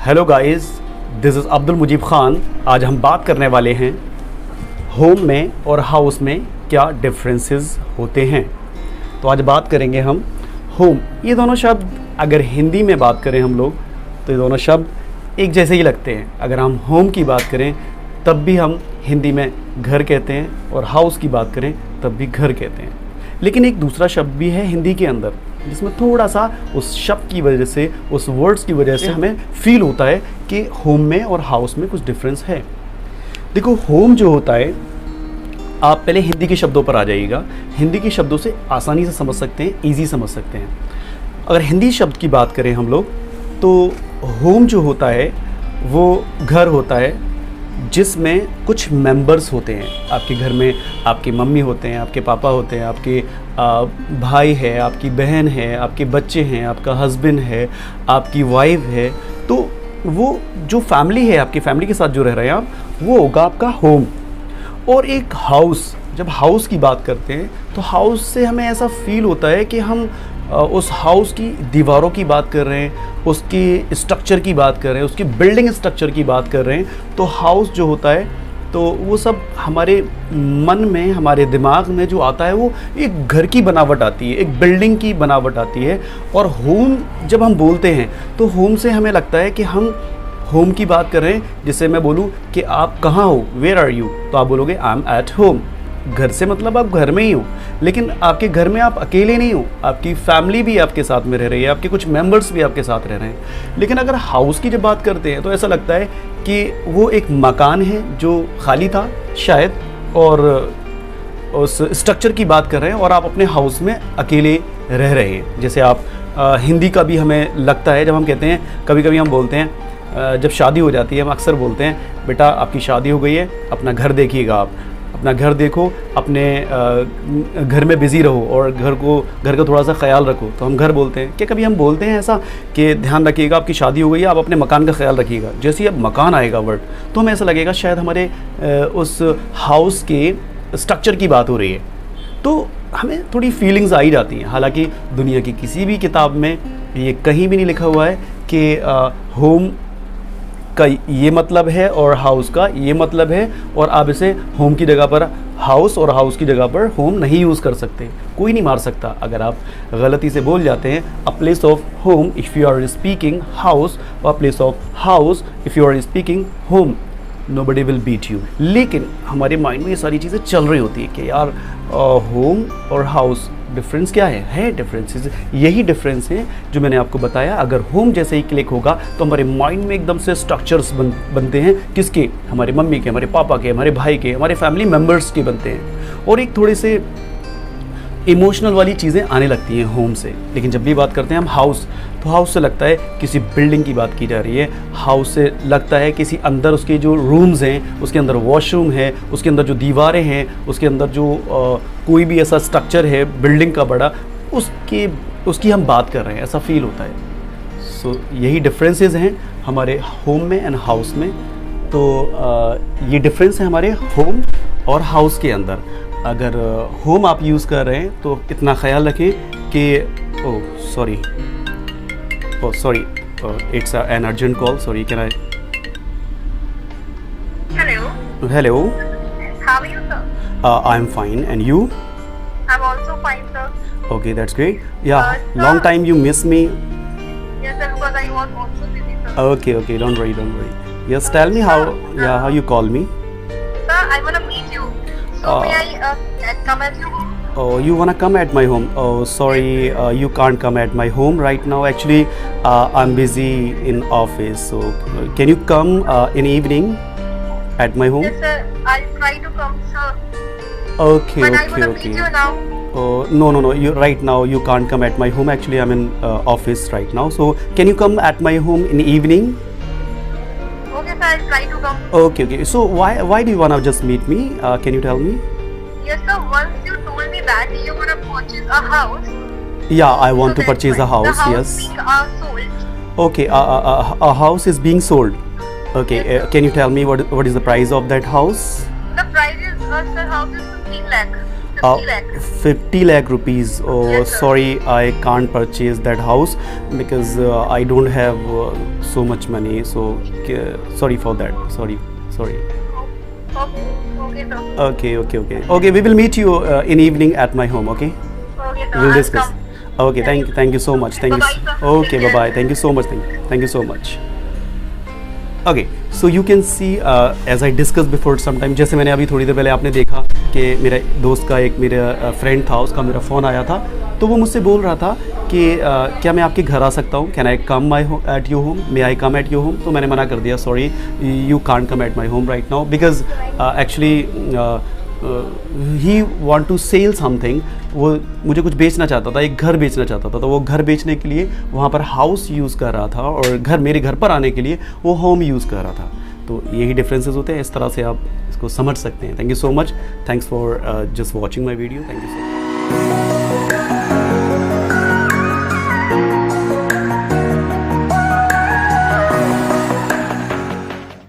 Hello guys, this is Abdul Mujeeb Khan. आज हम बात करने वाले हैं होम में और हाउस में क्या डिफरेंसेस होते हैं। तो आज बात करेंगे हम होम। ये दोनों शब्द अगर हिंदी में बात करें हम लोग तो ये दोनों शब्द एक जैसे ही लगते हैं। अगर हम होम की बात करें तब भी हम हिंदी में घर कहते हैं और हाउस की बात करें तब भी घर कहते हैं। लेकिन एक दूसरा शब्द भी है हिंदी के अंदर जिसमें थोड़ा सा उस शब्द की वजह से, उस वर्ड्स की वजह से हमें फील होता है कि होम में और हाउस में कुछ डिफरेंस है। देखो, होम जो होता है, आप पहले हिंदी के शब्दों पर आ जाइएगा। हिंदी के शब्दों से आसानी से समझ सकते हैं, ईजी समझ सकते हैं। अगर हिंदी शब्द की बात करें हम लोग तो होम जो होता है वो घर होता है जिसमें कुछ मेंबर्स होते हैं। आपके घर में आपकी मम्मी होते हैं, आपके पापा होते हैं, आपके भाई है, आपकी बहन है, आपके बच्चे हैं, आपका हस्बैंड है, आपकी वाइफ है। तो वो जो फैमिली है, आपकी फैमिली के साथ जो रह रहे हैं आप, वो होगा आपका होम। और एक हाउस, जब हाउस की बात करते हैं तो हाउस से हमें ऐसा फील होता है कि हम उस हाउस की दीवारों की बात कर रहे हैं, उसकी स्ट्रक्चर की बात कर रहे हैं, उसकी बिल्डिंग स्ट्रक्चर की बात कर रहे हैं। तो हाउस जो होता है तो वो सब हमारे मन में, हमारे दिमाग में जो आता है वो एक घर की बनावट आती है, एक बिल्डिंग की बनावट आती है। और होम जब हम बोलते हैं तो होम से हमें लगता है कि हम होम की बात कर रहे हैं। जैसे मैं बोलूँ कि आप कहाँ हो, वेयर आर यू, तो आप बोलोगे आई एम एट होम। घर से मतलब आप घर में ही हो, लेकिन आपके घर में आप अकेले नहीं हो, आपकी फैमिली भी आपके साथ में रह रही है, आपके कुछ मेंबर्स भी आपके साथ रह रहे हैं। लेकिन अगर हाउस की जब बात करते हैं तो ऐसा लगता है कि वो एक मकान है जो खाली था शायद, और उस स्ट्रक्चर की बात कर रहे हैं और आप अपने हाउस में अकेले रह रहे हैं। जैसे आप हिंदी का भी हमें लगता है जब हम कहते हैं, कभी कभी हम बोलते हैं जब शादी हो जाती है, हम अक्सर बोलते हैं बेटा आपकी शादी हो गई है, अपना घर देखिएगा, आप अपना घर देखो, अपने घर में बिज़ी रहो और घर का थोड़ा सा ख्याल रखो। तो हम घर बोलते हैं। क्या कभी हम बोलते हैं ऐसा कि ध्यान रखिएगा आपकी शादी हो गई है, आप अपने मकान का ख्याल रखिएगा? जैसे ही अब मकान आएगा वर्ड तो हमें ऐसा लगेगा शायद हमारे उस हाउस के स्ट्रक्चर की बात हो रही है। तो हमें थोड़ी फीलिंग्स आ ही जाती हैं। हालांकि दुनिया की किसी भी किताब में ये कहीं भी नहीं लिखा हुआ है कि होम का ये मतलब है और हाउस का ये मतलब है और आप इसे होम की जगह पर हाउस और हाउस की जगह पर होम नहीं यूज़ कर सकते। कोई नहीं मार सकता अगर आप गलती से बोल जाते हैं a place of home if you are speaking house और place of house if you are speaking home, nobody will beat you. लेकिन हमारे माइंड में ये सारी चीज़ें चल रही होती है कि यार होम और हाउस डिफरेंस क्या है डिफरेंसेस। यही डिफरेंस है जो मैंने आपको बताया। अगर होम जैसे ही क्लिक होगा तो हमारे माइंड में एकदम से स्ट्रक्चर्स बनते हैं। किसके? हमारे मम्मी के, हमारे पापा के, हमारे भाई के, हमारे फैमिली मेम्बर्स के बनते हैं। और एक थोड़े से इमोशनल वाली चीज़ें आने लगती हैं होम से। लेकिन जब भी बात करते हैं हम हाउस, तो हाउस से लगता है किसी बिल्डिंग की बात की जा रही है। हाउस से लगता है किसी अंदर उसके जो रूम्स हैं, उसके अंदर वॉशरूम है, उसके अंदर जो दीवारें हैं, उसके अंदर जो कोई भी ऐसा स्ट्रक्चर है बिल्डिंग का बड़ा, उसकी हम बात कर रहे हैं, ऐसा फील होता है। सो यही डिफरेंसेस हैं हमारे होम में एंड हाउस में। तो ये डिफरेंस है हमारे होम और हाउस के अंदर। अगर होम आप यूज़ कर रहे हैं तो इतना ख्याल रखें कि sorry it's an urgent call, sorry can I. Hello, How are you, sir? I am fine and you? I'm also fine, sir. Okay, that's great. Yeah, Sir. long time you miss me. Yes, sir, because I was also busy, sir. Okay, don't worry. Yes, tell me how you call me. Sir, I wanna meet you. So may I come at your home? Oh, you wanna come at my home? Oh, sorry, you can't come at my home right now. Actually, I'm busy in office. So, can you come in evening at my home? Yes, sir. I'll try to come, sir. Okay. But I wanna meet you now. Oh, no. Right now you can't come at my home. Actually, I'm in office right now. So, can you come at my home in evening? Okay, sir. I'll try to come. Okay. So, why do you wanna just meet me? Can you tell me? Yes, sir. Once you told me that you wanna purchase a house. Yeah, I want so to that's purchase a fine. house. The house Yes. being sold. Okay. A house is being sold. Okay. Yes, sir. Can you tell me what is the price of that house? The price is, sir, house is 15 lakh. 50 lakh. 50 lakh rupees. Oh, Yes, sir. sorry, I can't purchase that house because I don't have so much money. So sorry for that. Sorry. Okay, okay, sir. Okay. We will meet you in evening at my home. Okay. Okay, sir. We'll I'll discuss. come. Okay. Thank you so much. Thank you. Bye-bye, sir. Okay. Take Bye care. bye. Thank you so much. Thank you so much. Okay so you can see as I discuss before some time, जैसे मैंने अभी थोड़ी देर पहले आपने देखा कि मेरे दोस्त का एक मेरा फ्रेंड था, उसका मेरा फ़ोन आया था, तो वो मुझसे बोल रहा था कि क्या मैं आपके घर आ सकता हूँ, can I come my at your home, may I come at your home. तो मैंने मना कर दिया, sorry you can't come at my home right now because actually he want to sell something. वो मुझे कुछ बेचना चाहता था, एक घर बेचना चाहता था, तो वो घर बेचने के लिए वहाँ पर हाउस यूज़ कर रहा था और घर मेरे घर पर आने के लिए वो होम यूज़ कर रहा था। तो यही डिफरेंसेस होते हैं, इस तरह से आप इसको समझ सकते हैं। Thank you so much, thanks for just watching my video, thank you so much.